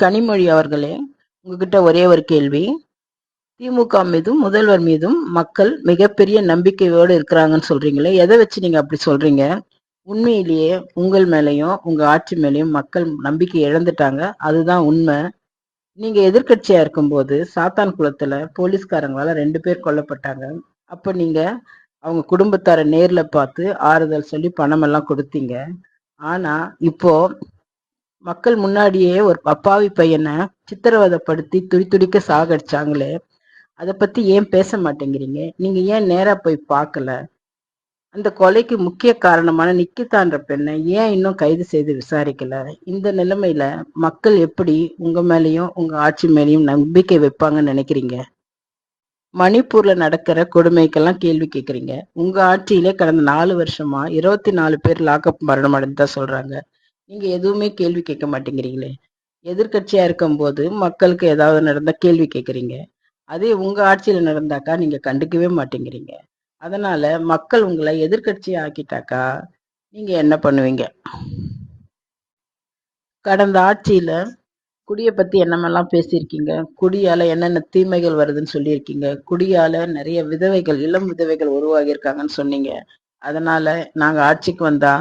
கனிமொழி அவர்களே, உங்ககிட்ட ஒரே ஒரு கேள்வி. திமுக மீதும் முதல்வர் மீதும் மக்கள் மிகப்பெரிய நம்பிக்கையோடு இருக்கிறாங்கன்னு சொல்றீங்களே, எதை வச்சு நீங்க அப்படி சொல்றீங்க? உண்மையிலேயே உங்கள் மேலயும் உங்க ஆட்சி மேலயும் மக்கள் நம்பிக்கை இழந்துட்டாங்க, அதுதான் உண்மை. நீங்க எதிர்க்கட்சியா இருக்கும்போது சாத்தான் குளத்துல போலீஸ்காரங்களால 2 பேர் கொல்லப்பட்டாங்க. அப்ப நீங்க அவங்க குடும்பத்தார நேர்ல பார்த்து ஆறுதல் சொல்லி பணம் எல்லாம் கொடுத்தீங்க. ஆனா இப்போ மக்கள் முன்னாடியே ஒரு அப்பாவி பையனை சித்திரவதைப்படுத்தி துடி துடிக்க சாகடிச்சாங்களே, அதை பத்தி ஏன் பேச மாட்டேங்கிறீங்க? நீங்க ஏன் நேரா போய் பார்க்கல? அந்த கொலைக்கு முக்கிய காரணமான நிக்கிதான்ற பெண்ணை ஏன் இன்னும் கைது செய்து விசாரிக்கல? இந்த நிலைமையில மக்கள் எப்படி உங்க மேலயும் உங்க ஆட்சி மேலயும் நம்பிக்கை வைப்பாங்கன்னு நினைக்கிறீங்க? மணிப்பூர்ல நடக்கிற கொடுமைக்கெல்லாம் கேள்வி கேட்குறீங்க. உங்க ஆட்சியிலே கடந்த 4 வருஷமா 24 பேர் லாக்அப் மரணம் அடைந்ததா சொல்றாங்க. நீங்க எதுவுமே கேள்வி கேட்க மாட்டேங்கிறீங்களே. எதிர்க்கட்சியா இருக்கும்போது மக்களுக்கு ஏதாவது நடந்தா கேள்வி கேட்குறீங்க. அதே உங்க ஆட்சியில நடந்தாக்கா நீங்க கண்டுக்கவே மாட்டேங்கிறீங்க. அதனால மக்கள் உங்களை எதிர்க்கட்சியா ஆக்கிட்டாக்கா நீங்க என்ன பண்ணுவீங்க? கடந்த ஆட்சியில குடியை பத்தி என்னமெல்லாம் பேசியிருக்கீங்க? குடியால என்னென்ன தீமைகள் வருதுன்னு சொல்லியிருக்கீங்க. குடியால நிறைய விதவைகள், இளம் விதவைகள் உருவாகி இருக்காங்கன்னு சொன்னீங்க. அதனால நாங்க ஆட்சிக்கு வந்தா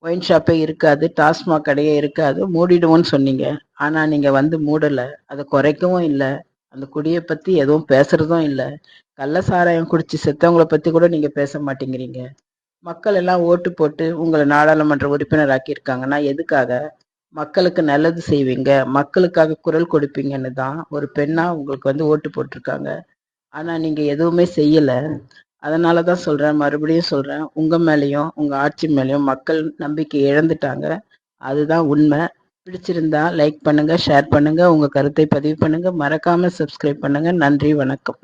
ஒயின் ஷாப்பே இருக்காது, டாஸ்மாக் கடையே இருக்காது, மூடிடுவோம்னு சொன்னீங்க. ஆனா நீங்க வந்து மூடல, அதை குறைக்கவும் இல்லை, அந்த குடியை பத்தி எதுவும் பேசுறதும் இல்லை. கள்ள சாராயம் குடிச்சு செத்தவங்களை பத்தி கூட நீங்க பேச மாட்டேங்கிறீங்க. மக்கள் எல்லாம் ஓட்டு போட்டு உங்களை நாடாளுமன்ற உறுப்பினர் ஆக்கியிருக்காங்கன்னா எதுக்காக? மக்களுக்கு நல்லது செய்வீங்க, மக்களுக்காக குரல் கொடுப்பீங்கன்னு தான் ஒரு பெண்ணா உங்களுக்கு வந்து ஓட்டு போட்டிருக்காங்க. ஆனா நீங்க எதுவுமே செய்யல. அதனாலதான் சொல்றேன், மறுபடியும் சொல்றேன், உங்க மேலயும் உங்க ஆட்சி மேலயும் மக்கள் நம்பிக்கை இழந்துட்டாங்க. அதுதான் உண்மை. பிடிச்சிருந்தா லைக் பண்ணுங்க, ஷேர் பண்ணுங்க, உங்க கருத்தை பதிவு பண்ணுங்க, மறக்காம சப்ஸ்கிரைப் பண்ணுங்க. நன்றி, வணக்கம்.